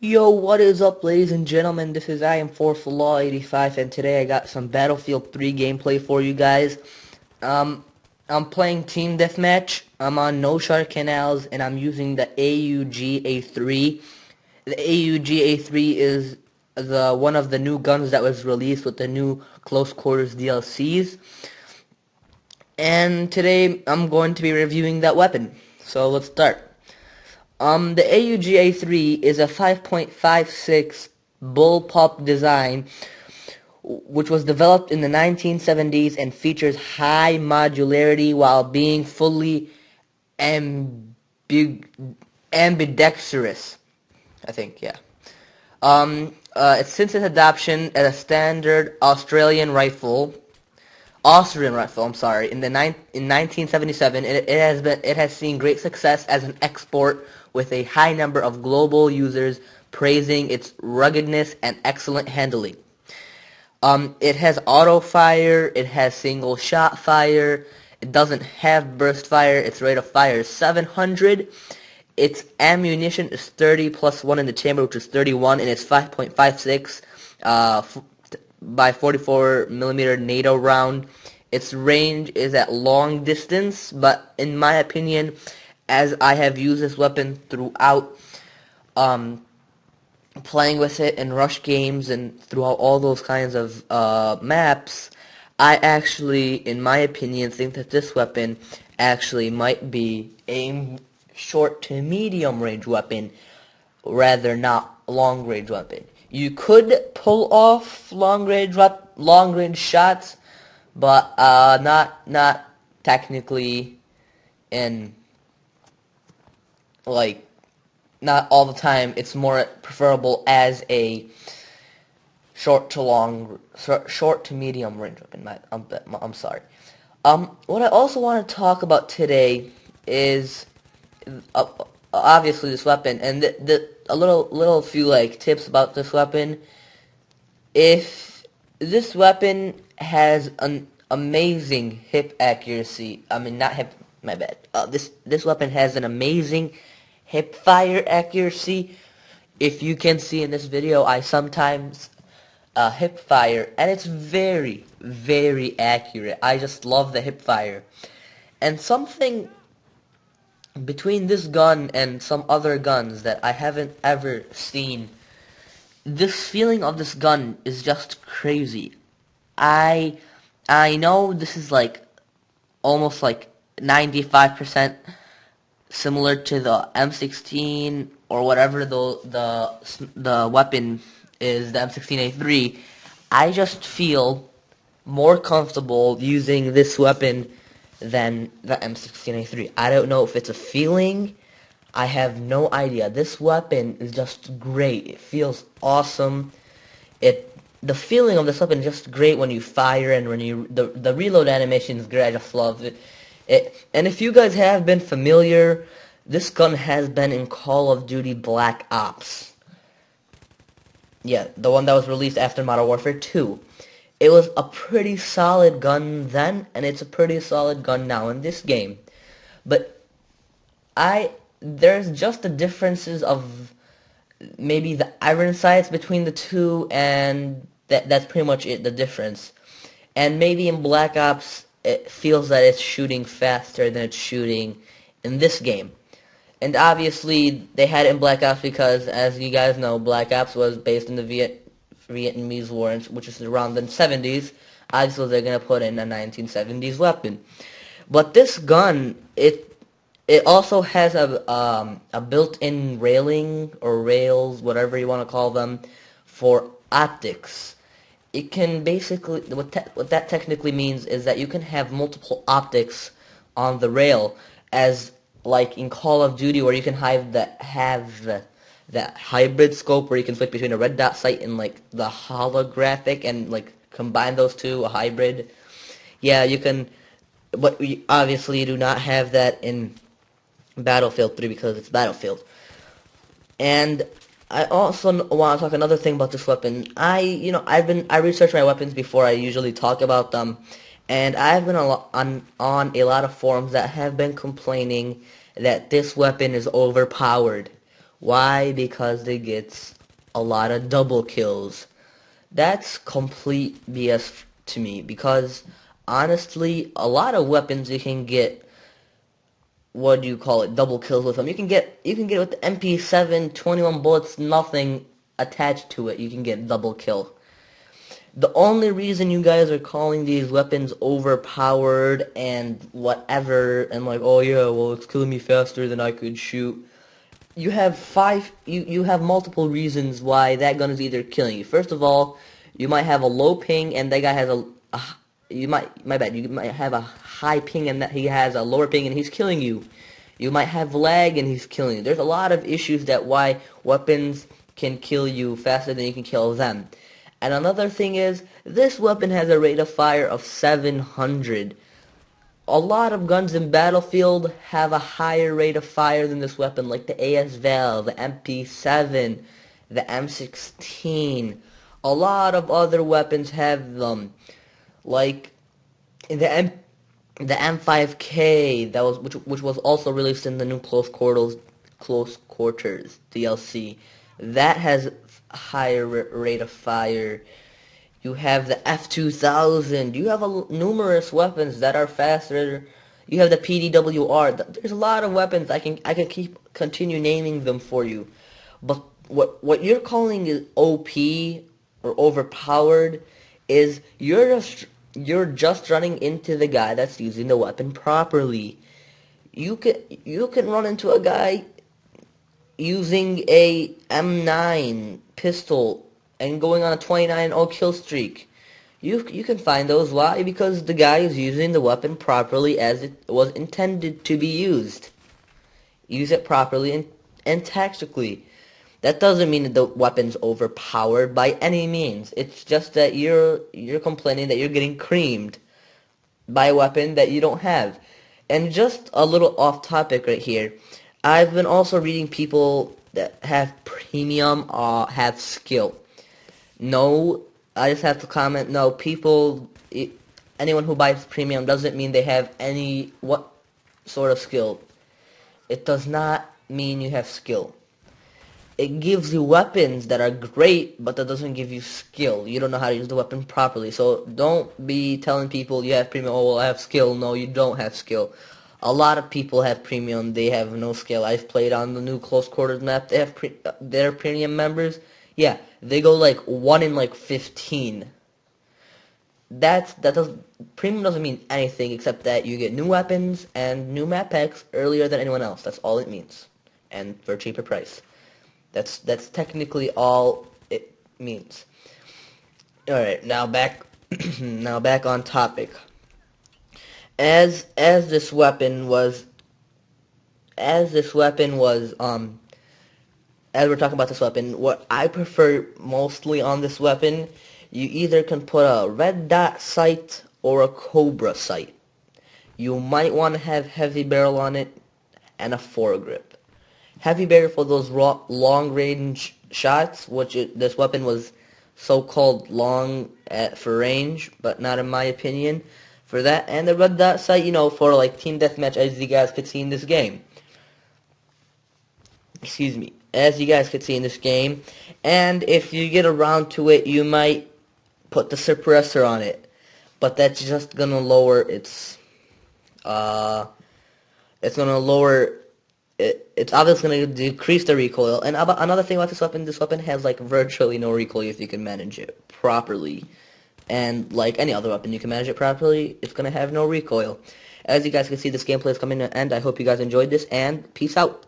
Yo, what is up, ladies and gentlemen? This is I am Force Law 85, and today I got some Battlefield 3 gameplay for you guys. Um, I'm playing Team Deathmatch. I'm on No Shark Canals, and I'm using the AUG A3. The AUG A3 is the one of the new guns that was released with the new Close Quarters DLCs. And today I'm going to be reviewing that weapon. So let's start. The AUG A3 is a 5.56 bullpup design which was developed in the 1970s and features high modularity while being fully ambi- ambidextrous. I think, yeah. Since its adoption as a standard Austrian rifle, I'm sorry, in 1977, it has seen great success as an export with a high number of global users praising its ruggedness and excellent handling. It has auto fire, it has single shot fire, it doesn't have burst fire, its rate of fire is 700. Its ammunition is 30 plus 1 in the chamber, which is 31, and it's 5.56 by 44 millimeter NATO round. Its range is at long distance, but in my opinion, as I have used this weapon throughout playing with it in rush games and throughout all those kinds of maps, I actually, in my opinion, think that this weapon actually might be a short to medium range weapon rather not long range weapon. You could pull off long range shots, but not technically, and like not all the time. It's more preferable as a short to medium range weapon. I'm sorry. What I also want to talk about today is uh, obviously this weapon and a little few like tips about this weapon. If this weapon has an amazing hip accuracy, I mean not hip, my bad. This weapon has an amazing hip fire accuracy. If you can see in this video, I sometimes hip fire, and it's very accurate. I just love the hip fire. And something between this gun and some other guns that I haven't ever seen, this feeling of this gun is just crazy. I I know this is like almost like 95% similar to the M16 or whatever the weapon is, the M16A3. I just feel more comfortable using this weapon than the M16A3. I don't know if it's a feeling. I have no idea. This weapon is just great. It feels awesome. The feeling of this weapon is just great when you fire, and when the reload animation is great. I just love it. And if you guys have been familiar, this gun has been in Call of Duty Black Ops. Yeah, the one that was released after Modern Warfare 2. It was a pretty solid gun then, and it's a pretty solid gun now in this game. But there's just the differences of maybe the iron sights between the two, and that's pretty much it, the difference. And maybe in Black Ops, it feels that it's shooting faster than it's shooting in this game. And obviously, they had it in Black Ops because, as you guys know, Black Ops was based in the Vietnamese War, which is around the 70s. Obviously, they're going to put in a 1970s weapon. But this gun, it also has a built-in railing or rails, whatever you want to call them, for optics. It can basically, what that technically means is that you can have multiple optics on the rail, as like in Call of Duty, where you can have that hybrid scope where you can switch between a red dot sight and like the holographic, and like combine those two, a hybrid. Yeah, you can, but we obviously do not have that in Battlefield 3 because it's Battlefield. And I also want to talk another thing about this weapon. I research my weapons before I usually talk about them, and I've been on a lot of forums that have been complaining that this weapon is overpowered. Why? Because it gets a lot of double kills. That's complete BS to me, because honestly, a lot of weapons you can get, what do you call it, double kills with them. You can get with the MP7, 21 bullets, nothing attached to it. You can get double kill. The only reason you guys are calling these weapons overpowered and whatever, and like, oh yeah, well, it's killing me faster than I could shoot. You have multiple reasons why that gun is either killing you. First of all, you might have a low ping and that guy has you might have a high ping and that he has a lower ping and he's killing you. You might have lag and he's killing you. There's a lot of issues that why weapons can kill you faster than you can kill them. And another thing is, this weapon has a rate of fire of 700. A lot of guns in Battlefield have a higher rate of fire than this weapon, like the ASVAL, the MP7, the M16. A lot of other weapons have them, like the M5K, which was also released in the new Close Quarters DLC. That has a higher rate of fire. You have the F2000. You have numerous weapons that are faster. You have the PDWR. There's a lot of weapons. I can continue naming them for you. But what you're calling is OP or overpowered is you're just running into the guy that's using the weapon properly. You can run into a guy using a M9 pistol and going on a 29-0 kill streak. You can find those. Why? Because the guy is using the weapon properly as it was intended to be used. Use it properly and tactically. That doesn't mean that the weapon's overpowered by any means. It's just that you're complaining that you're getting creamed by a weapon that you don't have. And just a little off topic right here. I've been also reading people that have premium have skill. No, I just have to comment, no, anyone who buys premium doesn't mean they have any what sort of skill. It does not mean you have skill. It gives you weapons that are great, but that doesn't give you skill. You don't know how to use the weapon properly. So don't be telling people you have premium, oh, well, I have skill. No, you don't have skill. A lot of people have premium, they have no skill. I've played on the new Close Quarters map, they have their premium members. Yeah, they go like 1 in like 15. Premium doesn't mean anything except that you get new weapons and new map packs earlier than anyone else. That's all it means. And for a cheaper price. That's technically all it means. Alright, now back now back on topic. As this weapon was as we're talking about this weapon, what I prefer mostly on this weapon, you either can put a red dot sight or a cobra sight. You might want to have heavy barrel on it and a foregrip. Heavy barrel for those long range shots, this weapon was so-called long for range, but not in my opinion. For that, and the red dot sight, for like team deathmatch, as you guys could see in this game. Excuse me, as you guys could see in this game. And if you get around to it, you might put the suppressor on it, but that's just gonna lower it's gonna lower it's obviously going to decrease the recoil. And another thing about this weapon has like virtually no recoil if you can manage it properly. And like any other weapon, you can manage it properly, it's going to have no recoil. As you guys can see, this gameplay is coming to an end. I hope you guys enjoyed this, and peace out.